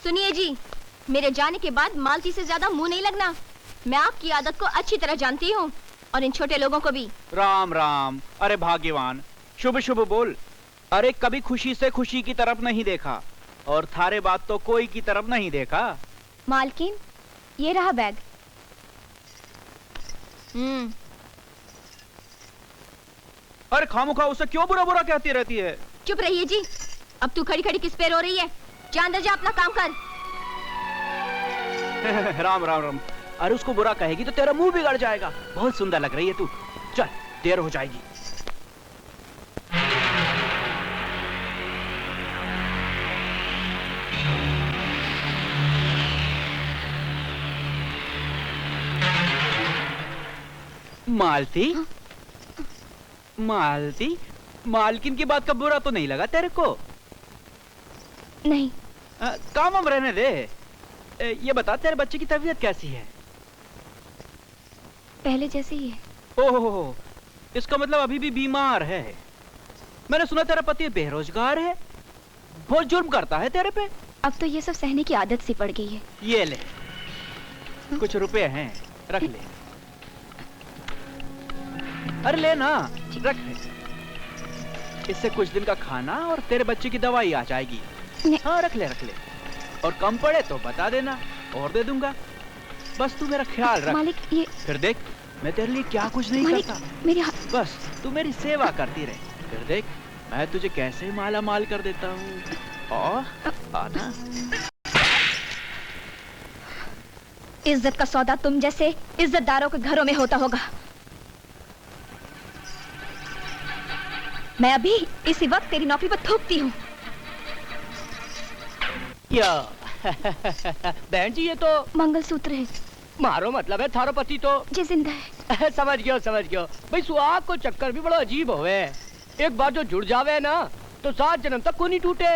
सुनिए जी, मेरे जाने के बाद मालती से ज्यादा मुंह नहीं लगना। मैं आपकी आदत को अच्छी तरह जानती हूँ और इन छोटे लोगों को भी। राम राम। अरे भाग्यवान, शुभ शुभ बोल। अरे कभी खुशी से खुशी की तरफ नहीं देखा और थारे बात तो कोई की तरफ नहीं देखा। मालकिन, ये रहा बैग। अरे खामुखा उसे क्यों बुरा बुरा कहती रहती है? चुप रहिए जी। अब तू खड़ी खड़ी किस पे रो रही है? जा अंदर जा, अपना काम कर। राम राम राम। अरे उसको बुरा कहेगी तो तेरा मुंह बिगड़ जाएगा। बहुत सुंदर लग रही है तू। चल, देर हो जाएगी। मालती, मालती, मालकिन की बात का बुरा तो नहीं लगा तेरे को? नहीं। काम हम रहने दे। ये बता, तेरे बच्चे की तबीयत कैसी है? पहले जैसे ही है। ओह, इसका मतलब अभी भी बीमार है। मैंने सुना तेरा पति बेरोजगार है, बहुत जुर्म करता है तेरे पे। अब तो ये सब सहने की आदत सी पड़ गई है। ये ले, कुछ रुपए हैं, रख ले। अरे ले ना, रख ले। इससे कुछ दिन का खाना और तेरे बच्चे की दवाई आ जाएगी। हाँ, रख ले रख ले। और कम पड़े तो बता देना, और दे दूंगा। बस तू मेरा ख्याल रख। मालिक, ये फिर देख, मैं तेरे लिए क्या कुछ नहीं करता। मेरी बस तू मेरी सेवा करती रहे। फिर देख, मैं तुझे कैसे माला माल कर देता हूँ। आना। इज्जत का सौदा तुम जैसे इज्जतदारों के घरों में होता होगा। मैं अभी इसी वक्त तेरी नौकरी पर थूकती हूँ। क्या? बहन जी, ये तो मंगलसूत्र है। मारो मतलब है थारो पति तो जी जिंदा है। समझ गयो समझ गयो। भाई सुहाग को चक्कर भी बड़ा अजीब होवे। एक बार जो जुड़ जावे ना तो 7 जन्म तक को नहीं टूटे,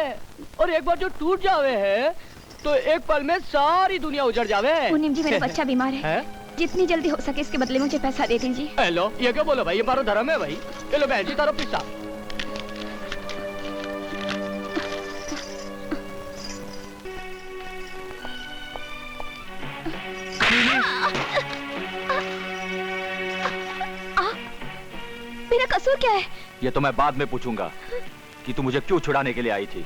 और एक बार जो टूट जावे है तो एक पल में सारी दुनिया उजड़ जावे। मुनीम जी, मेरा बच्चा बीमार है। जितनी जल्दी हो सके इसके बदले मुझे पैसा दे दीजिए। हेलो, ये क्या बोलो भाई, ये मारो धर्म है भाई। चलो बहन जी, तारो पिस्सा। मेरा कसूर क्या है? ये तो मैं बाद में पूछूंगा कि तू मुझे क्यों छुड़ाने के लिए आई थी।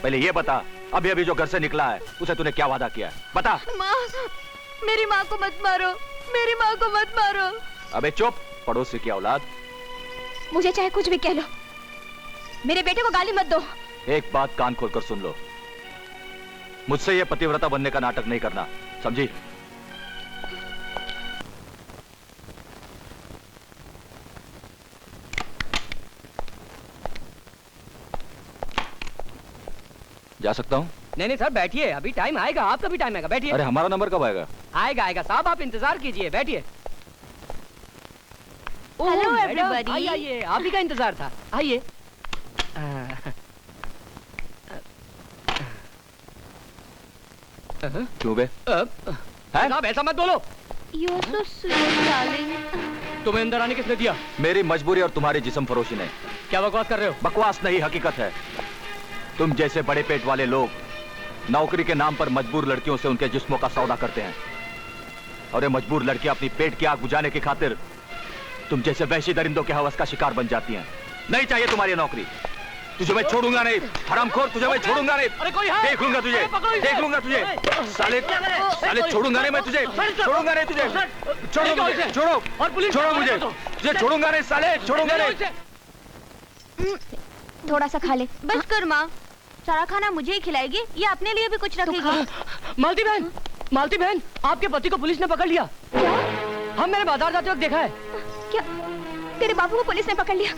पहले ये बता, अभी अभी जो घर से निकला है उसे तूने क्या वादा किया है? बता। माँ, मेरी माँ को मत मारो, मेरी माँ को मत मारो। अबे चुप, पड़ोसी की औलाद। मुझे चाहे कुछ भी कह लो, मेरे बेटे को गाली मत दो। एक बात कान खोलकर सुन लो, मुझसे ये पतिव्रता बनने का नाटक नहीं करना, समझी? जा सकता हूँ? नहीं नहीं सर, बैठिए, अभी टाइम आएगा, आपका भी टाइम आएगा, बैठिए। अरे हमारा नंबर कब आएगा? आएगा आएगा साहब, आप इंतजार कीजिए, बैठिए। Hello everybody. आइए आइए, आप ही का इंतजार था, आइए। क्यों बे? साहब ऐसा मत बोलो। You are so sweet, darling. तुम्हें अंदर आने किसने दिया? मेरी मजबूरी और तुम्हारी जिस्म फरोशी ने। क्या बकवास कर रहे हो? बकवास नहीं, हकीकत है। तुम जैसे बड़े पेट वाले लोग नौकरी के नाम पर मजबूर लड़कियों से उनके जिस्मों का सौदा करते हैं, और ये मजबूर लड़कियां अपनी पेट की आग बुझाने की खातिर तुम जैसे वहशी दरिंदों के हवस का शिकार बन जाती हैं। नहीं चाहिए तुम्हारी नौकरी। तुझे मैं छोड़ूंगा नहीं, हरामखोर, तुझे मैं छोड़ूंगा नहीं। अरे कोई है? देख लूंगा तुझे, देख लूंगा तुझे। साले साले छोड़ूंगा नहीं मैं तुझे, छोड़ूंगा नहीं तुझे। छोड़ो मुझे, छोड़ो, और पुलिस छोड़ो मुझे, तुझे छोड़ूंगा नहीं साले, छोड़ूंगा नहीं। थोड़ा सा खा ले। बस कर माँ, सारा खाना मुझे ही खिलाएगी या अपने लिए भी कुछ रखेगी? मालती बहन, मालती बहन, आपके पति को पुलिस ने पकड़ लिया। क्या? हम मैंने बाजार जाते वक्त देखा है। क्या? तेरे बाबू को पुलिस ने पकड़ लिया?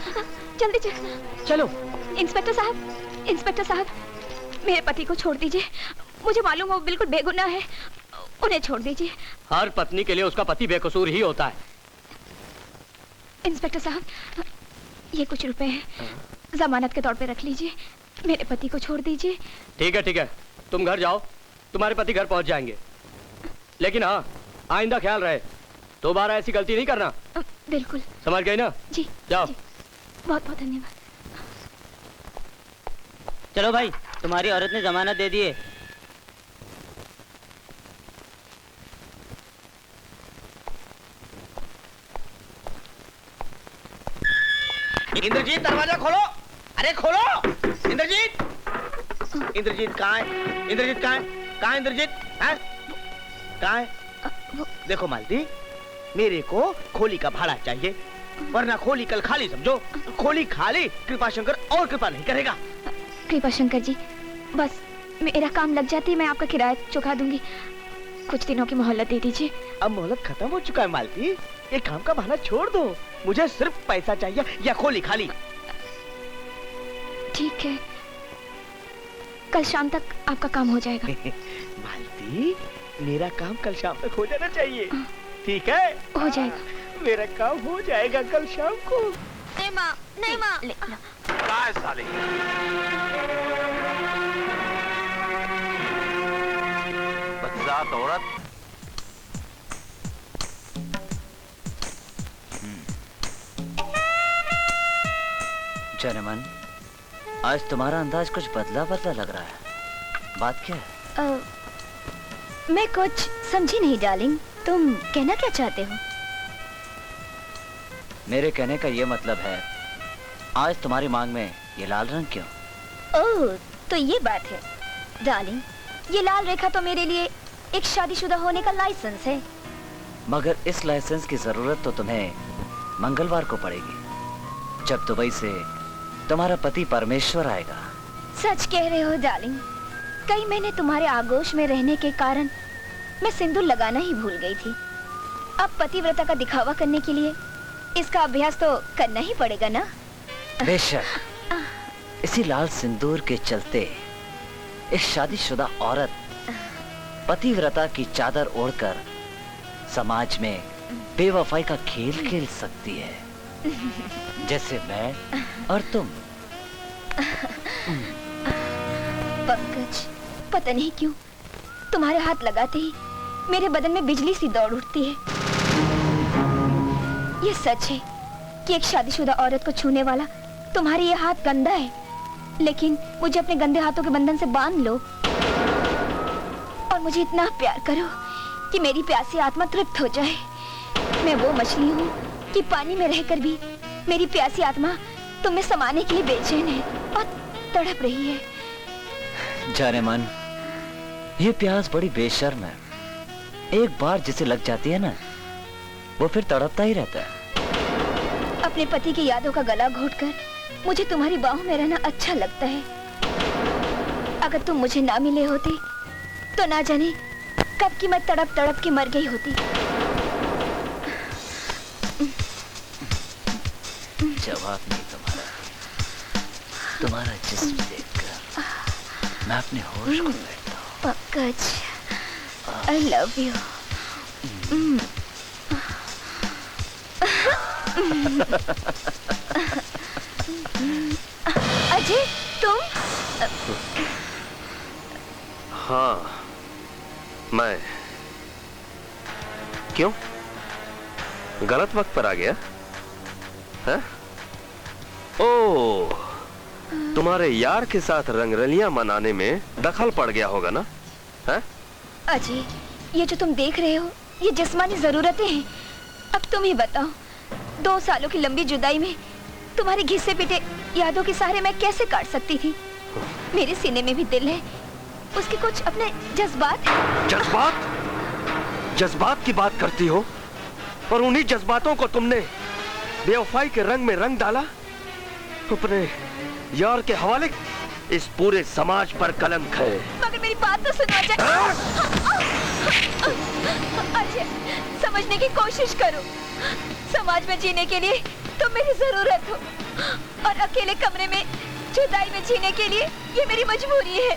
जल्दी चल। चलो। इंस्पेक्टर साहब, इंस्पेक्टर साहब, मेरे पति को छोड़ दीजिए। मुझे मालूम है वो बिल्कुल बेगुनाह है, उन्हें छोड़ दीजिए। हर पत्नी के लिए उसका पति बेकसूर ही होता है। इंस्पेक्टर साहब, ये कुछ रुपए हैं, जमानत के तौर पे रख लीजिए। मेरे पति को छोड़ दीजिए। ठीक है, तुम घर जाओ, तुम्हारे पति घर पहुंच जाएंगे। लेकिन हाँ, आइंदा ख्याल रहे, दोबारा ऐसी गलती नहीं करना। बिल्कुल। समझ गई ना? जी। जाओ। जी, बहुत बहुत धन्यवाद। चलो भाई, तुम्हारी औरत ने जमानत दे दी है। इंद्रजीत दरवाजा खोलो। अरे खोलो इंद्रजीत। इंद्रजीत कहाँ है? इंद्रजीत कहाँ है? कहाँ है इंद्रजीत? हैं? कहाँ है? देखो मालती, मेरे को खोली का भाड़ा चाहिए, वरना खोली कल खाली समझो। खोली खाली, कृपा शंकर और कृपा नहीं करेगा। कृपा शंकर जी, बस मेरा काम लग जाती है, मैं आपका किराया चुका दूंगी। कुछ दिनों की मोहलत दे दीजिए। अब मोहलत खत्म हो चुका है मालती, ये काम का बहाना छोड़ दो। मुझे सिर्फ पैसा चाहिए या खोली खाली। ठीक है, कल शाम तक आपका काम हो जाएगा। मालती, मेरा काम कल शाम तक हो जाना चाहिए, ठीक है? हो जाएगा। मेरा काम हो जाएगा कल शाम को। नहीं माँ, नहीं माँ। क्या है साले? बदजात औरत। जनमन, आज तुम्हारा अंदाज कुछ बदला बदला लग रहा है। बात क्या है? मैं कुछ समझी नहीं डार्लिंग, तुम कहना क्या चाहते हो? मेरे कहने का ये मतलब है, आज तुम्हारी मांग में ये लाल रंग क्यों? ओह, तो ये बात है डार्लिंग। ये लाल रेखा तो मेरे लिए एक शादीशुदा होने का लाइसेंस है। मगर इस लाइसेंस की जरूरत तो तुम्हें मंगलवार को पड़ेगी, जब दुबई से तुम्हारा पति परमेश्वर आएगा। सच कह रहे हो डार्लिंग। कई महीने तुम्हारे आगोश में रहने के कारण मैं सिंदूर लगाना ही भूल गई थी। अब पतिव्रता का दिखावा करने के लिए इसका अभ्यास तो करना ही पड़ेगा ना? बेशक। इसी लाल सिंदूर के चलते एक शादीशुदा औरत पतिव्रता की चादर ओढ़कर समाज में बेवफाई का खेल खेल सकती है, जैसे मैं और तुम। पंकज, पता नहीं क्यों तुम्हारे हाथ लगाते ही मेरे बदन में बिजली सी दौड़ उठती है। ये सच है कि एक शादीशुदा औरत को छूने वाला तुम्हारे ये हाथ गंदा है, लेकिन मुझे अपने गंदे हाथों के बंधन से बांध लो और मुझे इतना प्यार करो कि मेरी प्यासी आत्मा तृप्त हो जाए। मैं वो मछली हूँ कि पानी में रहकर भी मेरी प्यासी आत्मा तुम्हें समाने के लिए बेचैन है और तड़प रही है। जाने मन, ये प्यास बड़ी बेशर्म है। एक बार जिसे लग जाती है ना, वो फिर तड़पता ही रहता है। अपने पति की यादों का गला घोटकर मुझे तुम्हारी बाहों में रहना अच्छा लगता है। अगर तुम मुझे ना मिले होते तो ना जाने कब की मैं तड़प तड़प के मर गई होती। जवाब नहीं तुम्हारा जिस्म देखकर मैं अपने होश खो बैठता हूँ। Pankaj, I love you. Ajay, तुम? हाँ, मैं। क्यों? गलत वक्त पर आ गया? हैं? ओह, तुम्हारे यार के साथ रंगरलियां मनाने में दखल पड़ गया होगा ना? हैं? अजय, ये जो तुम देख रहे हो, ये जिस्मानी जरूरतें हैं। अब तुम ही बताओ, 2 सालों की लंबी जुदाई में तुम्हारे घिसे पिटे यादों के सहारे मैं कैसे काट सकती थी? मेरे सीने में भी दिल है, उसके कुछ अपने जज्बात हैं। जज्बात? जज्बात की बात करती हो, और उन्हीं जज्बातों को तुमने बेवफाई के रंग में रंग डाला। अपने यार के हवाले। इस पूरे समाज पर कलंक है। मगर मेरी बात तो सुनो अजय। अजय, समझने की कोशिश करो। समाज में जीने के लिए तुम मेरी जरूरत हो, और अकेले कमरे में जुदाई में जीने के लिए ये मेरी मजबूरी है।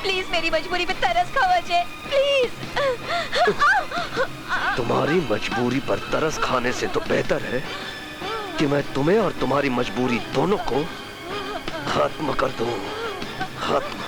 प्लीज मेरी मजबूरी पे तरस खाओ अजय, प्लीज। तुम्हारी मजबूरी पर तरस खाने से तो बेहतर है कि मैं तुम्हें और तुम्हारी मजबूरी दोनों को खत्म कर दूं। खत्म।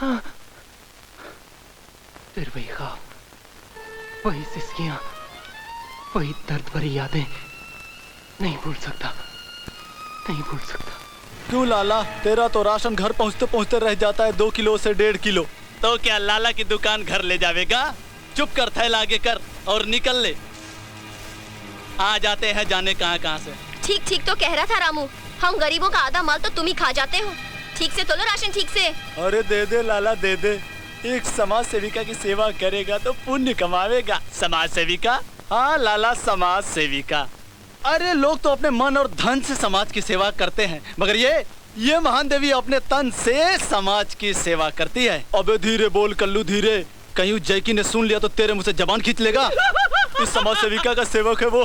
हाँ, फिर वही ख्वाब, वही सिसकियां, वही दर्द भरी यादें। नहीं भूल सकता, नहीं भूल सकता। क्यों लाला, तेरा तो राशन घर पहुंचते पहुंचते रह जाता है 2 किलो से 1.5 किलो। तो क्या लाला की दुकान घर ले जावेगा? चुप कर, थैला आगे कर और निकल ले। आ जाते हैं जाने कहां कहां से। ठीक ठीक तो कह रहा था रामू, हम गरीबों का आधा माल तो तुम ही खा जाते हो। ठीक से तोलो राशन, ठीक से। अरे दे दे लाला, दे दे। एक समाज सेविका की सेवा करेगा तो पुण्य कमावेगा। समाज सेविका? हाँ लाला, समाज सेविका। अरे लोग तो अपने मन और धन से समाज की सेवा करते हैं, मगर ये महान देवी अपने तन से समाज की सेवा करती है। अबे धीरे बोल कल्लू, धीरे। कहीं जैकी ने सुन लिया तो तेरे मुंह से जबान खींच लेगा। इस समाज सेविका का सेवक है वो।